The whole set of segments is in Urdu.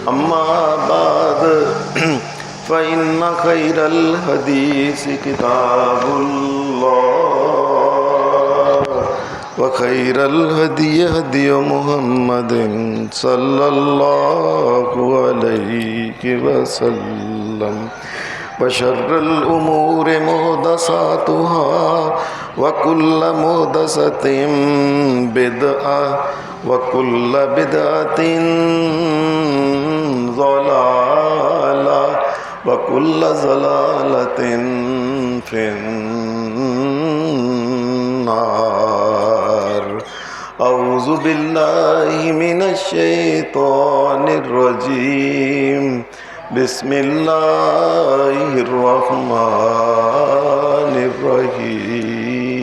أما بعد فإن خير الحديث كتاب الله وخير الهدي هدي محمد صلى الله عليه وسلم وشر الأمور محدثاتها وكل محدثة بدعة وكل بدعة ضلالة وكل ضلالة في النار. أعوذ بالله من الشيطان الرجيم. بسم الله الرحمن الرحيم.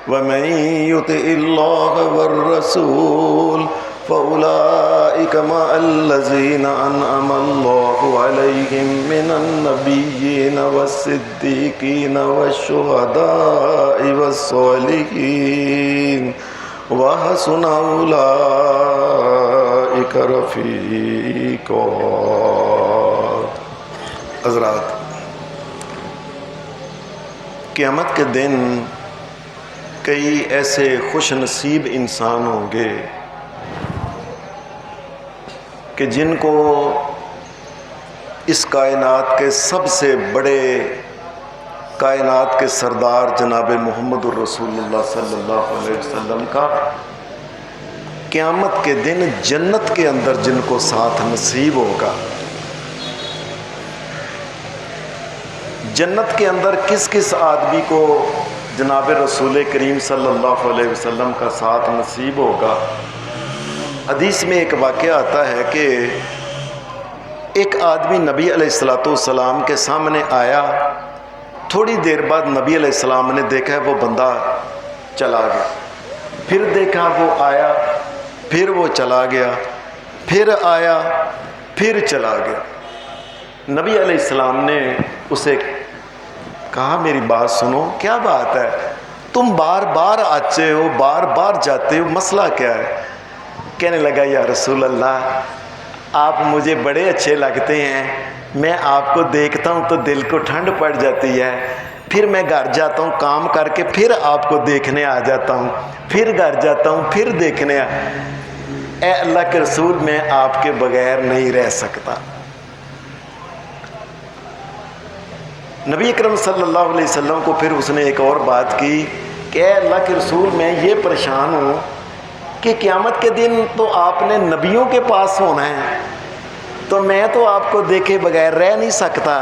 ومن يطع الله والرسول فأولئك مع الذين أنعم الله عليهم من النبيين والصديقين والشهداء والصالحين وحسن أولئك رفیقا. حضرات، قیامت کے دن کئی ایسے خوش نصیب انسان ہوں گے کہ جن کو اس کائنات کے سب سے بڑے کائنات کے سردار جناب محمد الرسول اللہ صلی اللہ علیہ وسلم کا قیامت کے دن جنت کے اندر جن کو ساتھ نصیب ہوگا. جنت کے اندر کس کس آدمی کو جناب رسول کریم صلی اللہ علیہ وسلم کا ساتھ نصیب ہوگا؟ حدیث میں ایک واقعہ آتا ہے کہ ایک آدمی نبی علیہ السلام کے سامنے آیا. تھوڑی دیر بعد نبی علیہ السلام نے دیکھا وہ بندہ چلا گیا. پھر دیکھا وہ آیا، پھر وہ چلا گیا، پھر آیا، پھر چلا گیا. نبی علیہ السلام نے اسے کہا میری بات سنو، کیا بات ہے؟ تم بار بار آتے ہو، بار بار جاتے ہو، مسئلہ کیا ہے؟ کہنے لگا یا رسول اللہ، آپ مجھے بڑے اچھے لگتے ہیں، میں آپ کو دیکھتا ہوں تو دل کو ٹھنڈ پڑ جاتی ہے. پھر میں گھر جاتا ہوں کام کر کے، پھر آپ کو دیکھنے آ جاتا ہوں، پھر گھر جاتا ہوں، پھر دیکھنے اے اللہ کے رسول میں آپ کے بغیر نہیں رہ سکتا. نبی اکرم صلی اللہ علیہ وسلم کو پھر اس نے ایک اور بات کی کہ اے اللہ کے رسول میں یہ پریشان ہوں کہ قیامت کے دن تو آپ نے نبیوں کے پاس ہونا ہے، تو میں تو آپ کو دیکھے بغیر رہ نہیں سکتا.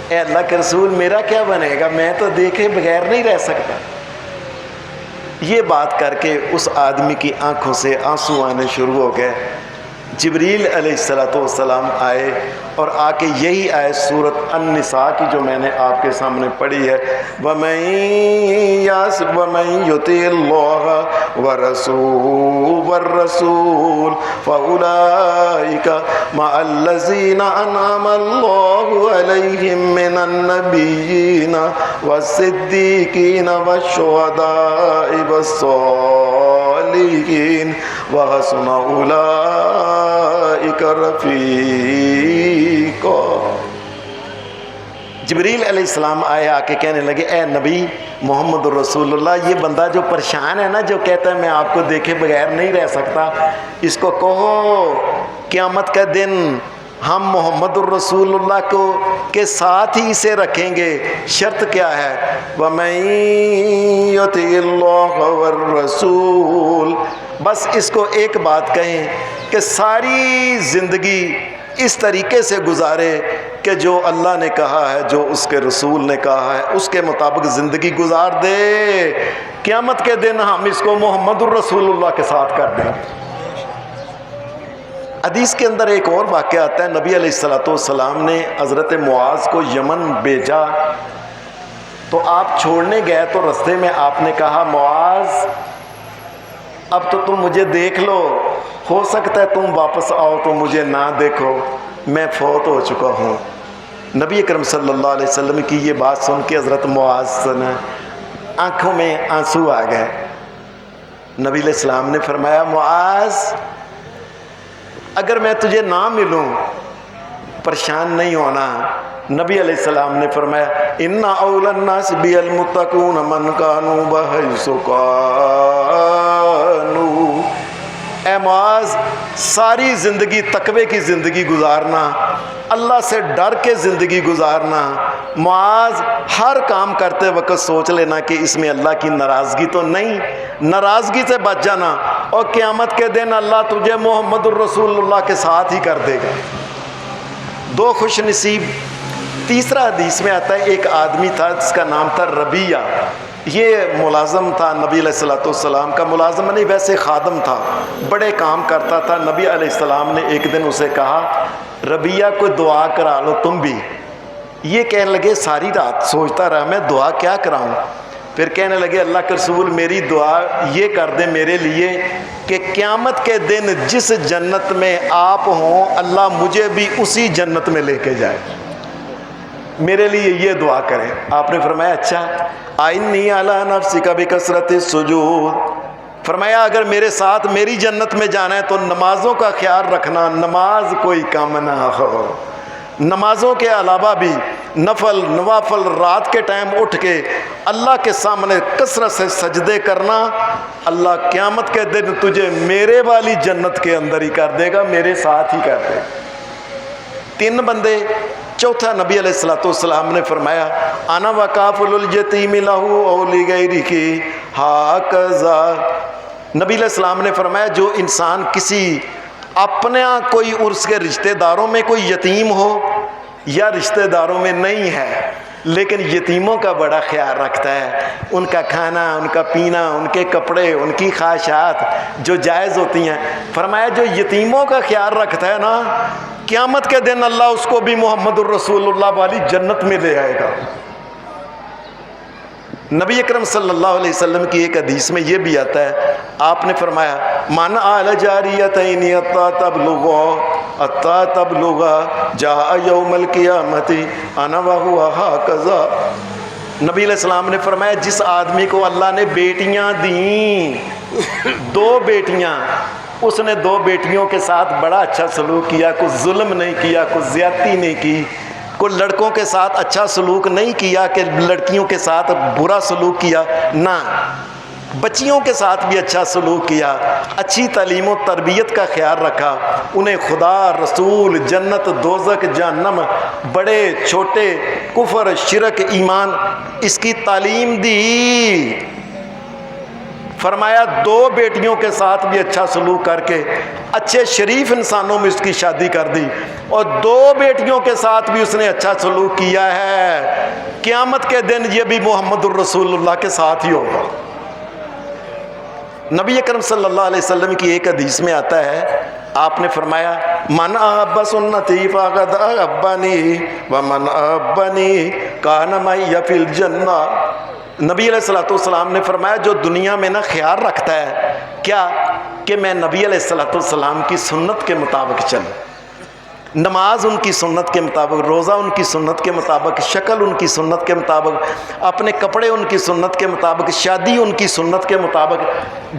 اے اللہ کے رسول میرا کیا بنے گا؟ میں تو دیکھے بغیر نہیں رہ سکتا. یہ بات کر کے اس آدمی کی آنکھوں سے آنسو آنے شروع ہو گئے. جبریل علیہ السلام آئے اور آ کے یہی آیت سورۃ النساء کی جو میں نے آپ کے سامنے پڑھی ہے، وَمَن يُطِعِ اللَّهَ وَالرَّسُولَ فَأُولَئِكَ مَعَ الَّذِينَ أَنْعَمَ اللَّهُ عَلَيْهِم مِّنَ النَّبِيِّينَ وَالصِّدِّيقِينَ وَالشُّهَدَاءِ وَالصَّالِحِينَ وَحَسُنَ أُولَئِكَ رفیقا. جبریل علیہ السلام آئے، آ کے کہنے لگے اے نبی محمد الرسول اللہ، یہ بندہ جو پریشان ہے نا، جو کہتا ہے میں آپ کو دیکھے بغیر نہیں رہ سکتا، اس کو کہو قیامت کا دن ہم محمد الرسول اللہ کو کے ساتھ ہی اسے رکھیں گے. شرط کیا ہے؟ وَمَن يُطِعِ اللَّهَ وَالرَّسُولَ. بس اس کو ایک بات کہیں کہ ساری زندگی اس طریقے سے گزارے کہ جو اللہ نے کہا ہے، جو اس کے رسول نے کہا ہے، اس کے مطابق زندگی گزار دے. قیامت کے دن ہم اس کو محمد الرسول اللہ کے ساتھ کر دیں. حدیث کے اندر ایک اور واقعہ آتا ہے، نبی علیہ السلام نے حضرت معاذ کو یمن بھیجا تو آپ چھوڑنے گئے تو رستے میں آپ نے کہا معاذ اب تو تم مجھے دیکھ لو، ہو سکتا ہے تم واپس آؤ تو مجھے نہ دیکھو، میں فوت ہو چکا ہوں. نبی اکرم صلی اللہ علیہ وسلم کی یہ بات سن کے حضرت معاذ نے آنکھوں میں آنسو آ گئے. نبی علیہ السلام نے فرمایا معاذ اگر میں تجھے نہ ملوں پریشان نہیں ہونا۔ نبی علیہ السلام نے فرمایا ان اول الناس بی المتقون من کانوا بحیث کانوا، اے معاذ ساری زندگی تقوی کی زندگی گزارنا، اللہ سے ڈر کے زندگی گزارنا۔ معاذ ہر کام کرتے وقت سوچ لینا کہ اس میں اللہ کی ناراضگی تو نہیں، ناراضگی سے بچ جانا، اور قیامت کے دن اللہ تجھے محمد الرسول اللہ کے ساتھ ہی کر دے گا۔ دو خوش نصیب۔ تیسرا حدیث میں آتا ہے ایک آدمی تھا جس کا نام تھا ربیہ، یہ ملازم تھا نبی علیہ السلام کا، ملازم نہیں ویسے خادم تھا، بڑے کام کرتا تھا۔ نبی علیہ السلام نے ایک دن اسے کہا ربیہ کوئی دعا کرا لو تم بھی۔ یہ کہنے لگے ساری رات سوچتا رہا میں دعا کیا کراؤں، پھر کہنے لگے اللہ کے رسول میری دعا یہ کر دیں میرے لیے کہ قیامت کے دن جس جنت میں آپ ہوں اللہ مجھے بھی اسی جنت میں لے کے جائے، میرے لیے یہ دعا کریں۔ آپ نے فرمایا اچھا آئنی علی نفسک بکثرت السجود، فرمایا اگر میرے ساتھ میری جنت میں جانا ہے تو نمازوں کا خیال رکھنا، نماز کوئی کم نہ ہو۔ نمازوں کے علاوہ بھی نوافل رات کے ٹائم اٹھ کے اللہ کے سامنے کثرت سے سجدے کرنا، اللہ قیامت کے دن تجھے میرے والی جنت کے اندر ہی کر دے گا، میرے ساتھ ہی کر دے گا۔ 3 بندے۔ چوتھا نبی علیہ السلام نے فرمایا انا وکافل الیتیم لہ او لغیرہ ھکذا، نبی علیہ السلام نے فرمایا جو انسان کسی اپنا کوئی اس کے رشتہ داروں میں کوئی یتیم ہو یا رشتہ داروں میں نہیں ہے لیکن یتیموں کا بڑا خیال رکھتا ہے، ان کا کھانا، ان کا پینا، ان کے کپڑے، ان کی خواہشات جو جائز ہوتی ہیں، فرمایا جو یتیموں کا خیال رکھتا ہے نا قیامت کے دن اللہ اس کو بھی محمد الرسول اللہ والی جنت میں لے آئے گا۔ نبی اکرم صلی اللہ علیہ وسلم کی ایک حدیث میں یہ بھی آتا ہے، آپ نے فرمایا من آل جاریتین اتا تبلغ جاء یوم القیامت انا وہو ھکذا، نبی علیہ السلام نے فرمایا جس آدمی کو اللہ نے بیٹیاں دیں، 2 بیٹیاں، اس نے 2 بیٹیوں کے ساتھ بڑا اچھا سلوک کیا، کوئی ظلم نہیں کیا، کوئی زیادتی نہیں کی، کوئی لڑکوں کے ساتھ اچھا سلوک نہیں کیا کہ لڑکیوں کے ساتھ برا سلوک کیا، نہ بچیوں کے ساتھ بھی اچھا سلوک کیا، اچھی تعلیم و تربیت کا خیال رکھا، انہیں خدا، رسول، جنت، دوزخ، جہنم، بڑے چھوٹے، کفر، شرک، ایمان، اس کی تعلیم دی۔ فرمایا 2 بیٹیوں کے ساتھ بھی اچھا سلوک کر کے اچھے شریف انسانوں میں اس کی شادی کر دی، اور 2 بیٹیوں کے ساتھ بھی اس نے اچھا سلوک کیا ہے، قیامت کے دن یہ بھی محمد الرسول اللہ کے ساتھ ہی ہوگا۔ نبی اکرم صلی اللہ علیہ وسلم کی ایک حدیث میں آتا ہے، آپ نے فرمایا من احب سنتی فقد احبنی ومن احبنی کان معی فی الجنہ، نبی علیہ السلام نے فرمایا جو دنیا میں نا خیال رکھتا ہے کیا کہ میں نبی علیہ السلام کی سنت کے مطابق چلوں، نماز ان کی سنت کے مطابق، روزہ ان کی سنت کے مطابق، شکل ان کی سنت کے مطابق، اپنے کپڑے ان کی سنت کے مطابق، شادی ان کی سنت کے مطابق،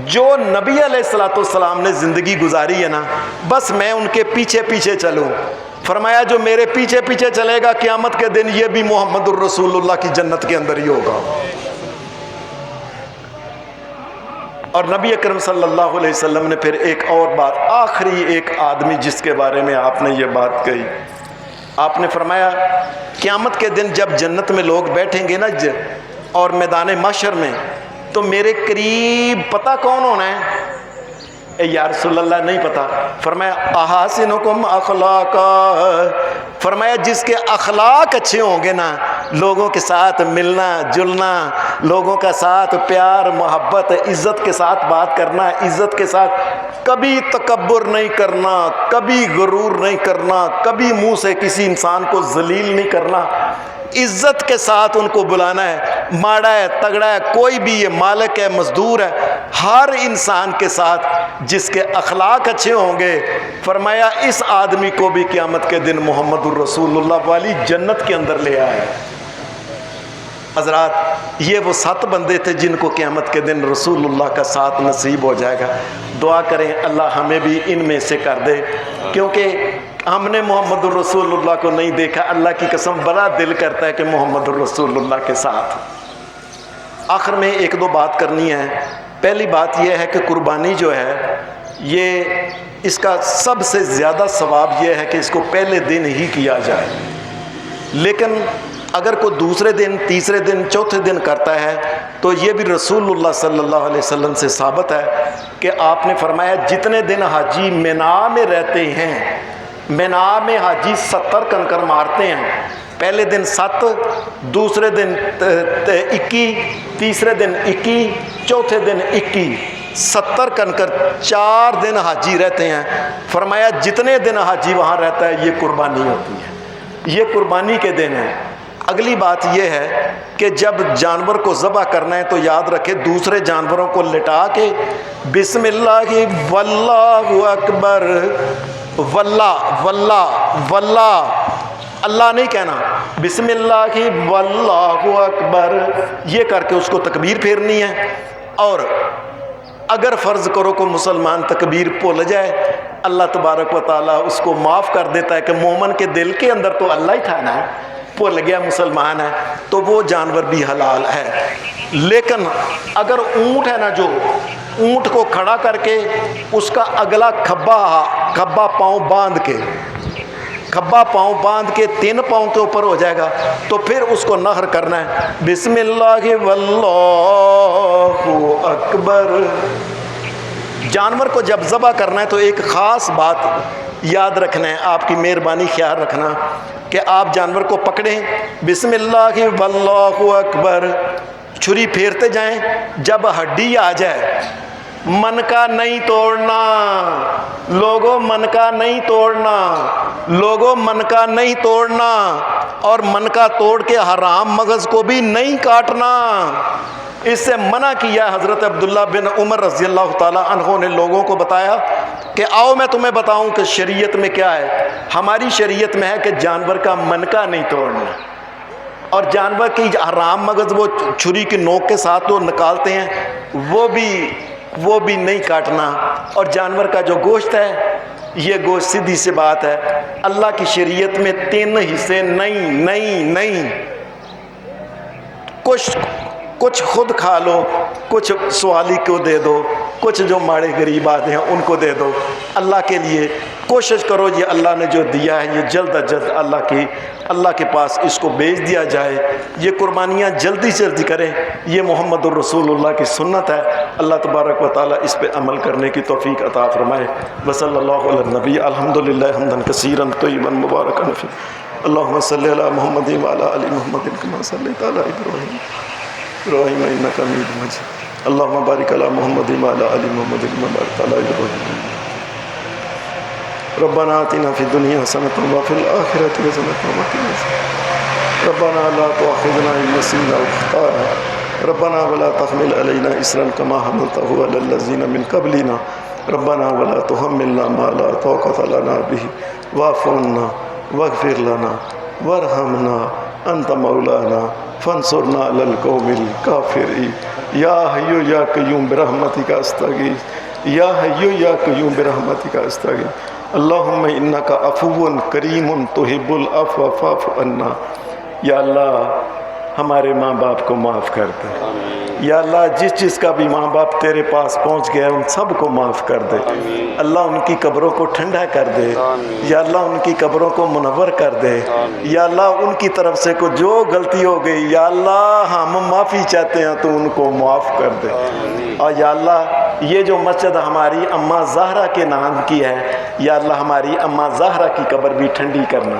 جو نبی علیہ السلام نے زندگی گزاری ہے نا بس میں ان کے پیچھے پیچھے چلوں۔ فرمایا جو میرے پیچھے پیچھے چلے گا قیامت کے دن یہ بھی محمد الرسول اللہ کی جنت کے اندر ہی ہوگا۔ اور نبی اکرم صلی اللہ علیہ وسلم نے پھر ایک اور بات، آخری ایک آدمی جس کے بارے میں آپ نے یہ بات کہی، آپ نے فرمایا قیامت کے دن جب جنت میں لوگ بیٹھیں گے نا اور میدان محشر میں تو میرے قریب پتہ کون ہونا ہے؟ اے یا رسول اللہ نہیں پتا، فرمایا احاسنکم اخلاقا، فرمایا جس کے اخلاق اچھے ہوں گے نا، لوگوں کے ساتھ ملنا جلنا، لوگوں کا ساتھ پیار محبت عزت کے ساتھ بات کرنا، عزت کے ساتھ کبھی تکبر نہیں کرنا، کبھی غرور نہیں کرنا، کبھی منہ سے کسی انسان کو ذلیل نہیں کرنا، عزت کے ساتھ ان کو بلانا ہے، ماڑا ہے تگڑا ہے کوئی بھی، یہ مالک ہے مزدور ہے، ہر انسان کے ساتھ جس کے اخلاق اچھے ہوں گے، فرمایا اس آدمی کو بھی قیامت کے دن محمد الرسول اللہ والی جنت کے اندر لے آئے۔ حضرات یہ وہ 7 بندے تھے جن کو قیامت کے دن رسول اللہ کا ساتھ نصیب ہو جائے گا۔ دعا کریں اللہ ہمیں بھی ان میں سے کر دے، کیونکہ ہم نے محمد الرسول اللہ کو نہیں دیکھا، اللہ کی قسم بڑا دل کرتا ہے کہ محمد الرسول اللہ کے ساتھ۔ آخر میں ایک دو بات کرنی ہے۔ پہلی بات یہ ہے کہ قربانی جو ہے یہ اس کا سب سے زیادہ ثواب یہ ہے کہ اس کو پہلے دن ہی کیا جائے، لیکن اگر کوئی دوسرے دن، تیسرے دن، چوتھے دن کرتا ہے تو یہ بھی رسول اللہ صلی اللہ علیہ وسلم سے ثابت ہے کہ آپ نے فرمایا جتنے دن حاجی مینا میں رہتے ہیں، مینا میں حاجی 70 کنکر مارتے ہیں، پہلے دن 7، دوسرے دن 21، تیسرے دن 21، چوتھے دن 21، 70 کنکر 4 دن حاجی رہتے ہیں۔ فرمایا جتنے دن حاجی وہاں رہتا ہے یہ قربانی ہوتی ہے، یہ قربانی کے دن ہیں۔ اگلی بات یہ ہے کہ جب جانور کو ذبح کرنا ہے تو یاد رکھے دوسرے جانوروں کو لٹا کے بسم اللہ واللہ اکبر، واللہ اللہ نہیں کہنا، بسم اللہ واللہ اکبر یہ کر کے اس کو تکبیر پھیرنی ہے۔ اور اگر فرض کرو کو مسلمان تکبیر بھول جائے، اللہ تبارک و تعالیٰ اس کو معاف کر دیتا ہے کہ مومن کے دل کے اندر تو اللہ ہی تھا نا، بھول گیا مسلمان ہے، تو وہ جانور بھی حلال ہے۔ لیکن اگر اونٹ ہے نا، جو اونٹ کو کھڑا کر کے اس کا اگلا کھبا پاؤں باندھ کے، کھبا پاؤں باندھ کے 3 پاؤں کے اوپر ہو جائے گا تو پھر اس کو نہر کرنا ہے بسم اللہ واللہ اکبر۔ جانور کو جب ذبح کرنا ہے تو ایک خاص بات یاد رکھنا ہے، آپ کی مہربانی خیال رکھنا کہ آپ جانور کو پکڑیں بسم اللہ واللہ اکبر، چھری پھیرتے جائیں، جب ہڈی آ جائے من کا نہیں توڑنا، لوگوں من کا نہیں توڑنا، لوگوں من کا نہیں توڑنا، اور من کا توڑ کے حرام مغز کو بھی نہیں کاٹنا۔ اس سے منع کیا حضرت عبداللہ بن عمر رضی اللہ تعالیٰ عنہ نے لوگوں کو بتایا کہ آؤ میں تمہیں بتاؤں کہ شریعت میں کیا ہے۔ ہماری شریعت میں ہے کہ جانور کا من کا نہیں توڑنا، اور جانور کی حرام مغز وہ چھری کی نوک کے ساتھ وہ نکالتے ہیں وہ بھی نہیں کاٹنا، اور جانور کا جو گوشت ہے یہ گوشت سیدھی سی بات ہے، اللہ کی شریعت میں 3 حصے نہیں، کچھ خود کھا لو، کچھ سوالی کو دے دو، کچھ جو ماڑے غریب آتے ہیں ان کو دے دو۔ اللہ کے لیے کوشش کرو یہ اللہ نے جو دیا ہے یہ جلد از جلد اللہ کے پاس اس کو بھیج دیا جائے۔ یہ قربانیاں جلدی کریں، یہ محمد الرسول اللہ کی سنت ہے۔ اللہ تبارک و تعالیٰ اس پہ عمل کرنے کی توفیق عطا فرمائے۔ وصلی اللہ علی النبی الحمدللہ حمدا کثیرا طیبا مبارکا فیہ، اللہم صلی علی محمد وعلی آل محمد کما صلیت علی ابراہیم انک حمید مجید، اللہم بارک علی محمد وعلی آل محمد کما بارکت علی ابراہیم۔ ربنا آتنا فی الدنیا حسنۃ وفی الآخرۃ حسنۃ وقنا عذاب، ربنا لا تؤاخذنا ان نسینا او اخطأنا، ربنا ولا تحمل علینا اصرا کما حملته علی الذین من قبلنا، ربنا ولا تحملنا ما لا طاقة لنا به واعف عنا واغفر لنا وارحمنا انت مولانا فانصرنا علی القوم الکافرین۔ یا حی یا قیوم برحمتک استغیث، یا حی یا قیوم برحمتک استغیث، اللہم انک عفو کریم تحب العفو فاعف عنا۔ یا اللہ ہمارے ماں باپ کو معاف کر دے، یا اللہ جس کا بھی ماں باپ تیرے پاس پہنچ گیا ان سب کو معاف کر دے، اللہ ان کی قبروں کو ٹھنڈا کر دے، یا اللہ ان کی قبروں کو منور کر دے، یا اللہ ان کی طرف سے کو جو غلطی ہو گئی یا اللہ ہم معافی چاہتے ہیں تو ان کو معاف کر دے۔ اور یا اللہ یہ جو مسجد ہماری اماں زہرا کے نام کی ہے، یا اللہ ہماری اماں زہرا کی قبر بھی ٹھنڈی کرنا،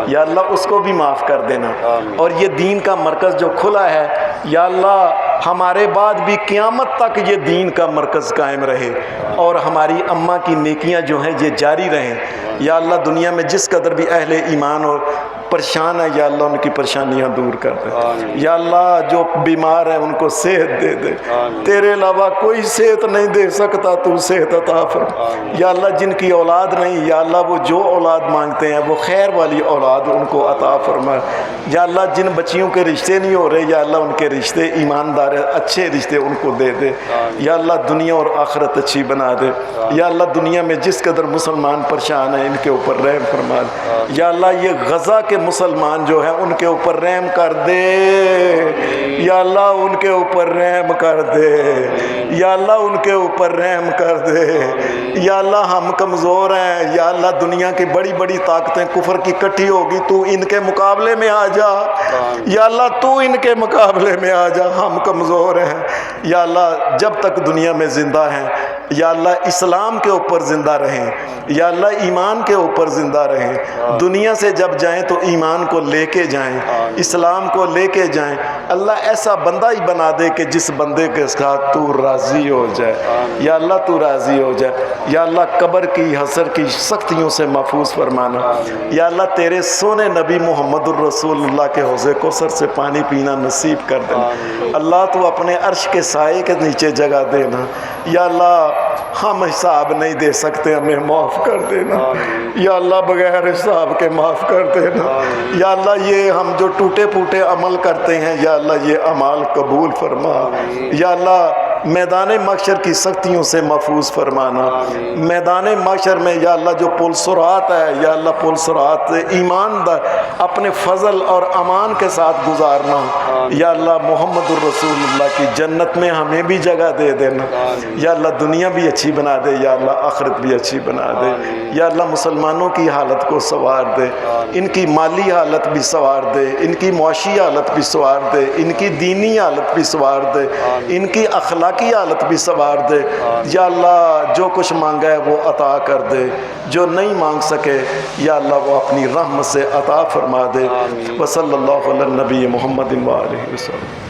یا اللہ اس کو بھی معاف کر دینا۔ اور یہ دین کا مرکز جو کھلا ہے یا اللہ ہمارے بعد بھی قیامت تک یہ دین کا مرکز قائم رہے، اور ہماری اماں کی نیکیاں جو ہیں یہ جاری رہیں۔ یا اللہ دنیا میں جس قدر بھی اہل ایمان اور پریشان ہیں یا اللہ ان کی پریشانیاں دور کر دے، یا اللہ جو بیمار ہیں ان کو صحت دے دے، تیرے علاوہ کوئی صحت نہیں دے سکتا، تو صحت عطا فرما۔ یا اللہ جن کی اولاد نہیں، یا اللہ وہ جو اولاد مانگتے ہیں وہ خیر والی اولاد ان کو عطا فرما۔ یا اللہ جن بچیوں کے رشتے نہیں ہو رہے، یا اللہ ان کے رشتے ایماندار اچھے رشتے ان کو دے دے۔ یا اللہ دنیا اور آخرت اچھی بنا دے۔ یا اللہ دنیا میں جس قدر مسلمان پریشان ہیں ان کے اوپر رحم فرما دے۔ یا اللہ یہ غزہ کے مسلمان جو ہیں ان کے اوپر رحم کر دے، یا اللہ ان کے اوپر رحم کر دے، یا اللہ ان کے اوپر رحم کر دے۔ یا اللہ ہم کمزور ہیں، یا اللہ دنیا کی بڑی بڑی طاقتیں کفر کی کٹھی ہوگی، تو ان کے مقابلے میں آ جا، یا اللہ تو ان کے مقابلے میں آ جا، ہم کمزور ہیں۔ یا اللہ جب تک دنیا میں زندہ ہیں، یا اللہ اسلام کے اوپر زندہ رہیں، یا اللہ ایمان کے اوپر زندہ رہیں، دنیا سے جب جائیں تو ایمان کو لے کے جائیں، اسلام کو لے کے جائیں۔ اللہ ایسا بندہ ہی بنا دے کہ جس بندے کے ساتھ تو راضی ہو جائے، یا اللہ تو راضی ہو جائے۔ یا اللہ قبر کی حشر کی سختیوں سے محفوظ فرمانا۔ یا اللہ تیرے سونے نبی محمد الرسول اللہ کے حوض کوثر سے پانی پینا نصیب کر دینا۔ اللہ تو اپنے عرش کے سائے کے نیچے جگہ دینا۔ یا اللہ ہم حساب نہیں دے سکتے، ہمیں معاف کر دینا، یا اللہ بغیر حساب کے معاف کر دینا۔ یا اللہ یہ ہم جو ٹوٹے پھوٹے عمل کرتے ہیں، یا اللہ یہ اعمال قبول فرما۔ یا اللہ میدان محشر کی سختیوں سے محفوظ فرمانا۔ میدان محشر میں یا اللہ جو پل صراط ہے، یا اللہ پل صراط ایماندار اپنے فضل اور امان کے ساتھ گزارنا۔ یا اللہ محمد الرسول اللہ کی جنت میں ہمیں بھی جگہ دے دینا۔ یا اللہ دنیا بھی اچھی بنا دے، یا اللہ آخرت بھی اچھی بنا دے۔ یا اللہ مسلمانوں کی حالت کو سنوار دے، ان کی مالی حالت بھی سنوار دے، ان کی معاشی حالت بھی سنوار دے، ان کی دینی حالت بھی سنوار دے، ان کی اخلاقی حالت بھی سنوار دے۔ یا اللہ جو کچھ مانگا ہے وہ عطا کر دے، جو نہیں مانگ سکے یا اللہ وہ اپنی رحمت سے عطا فرما دے۔ وصلی اللہ علی النبی محمد وآلہ وسلم۔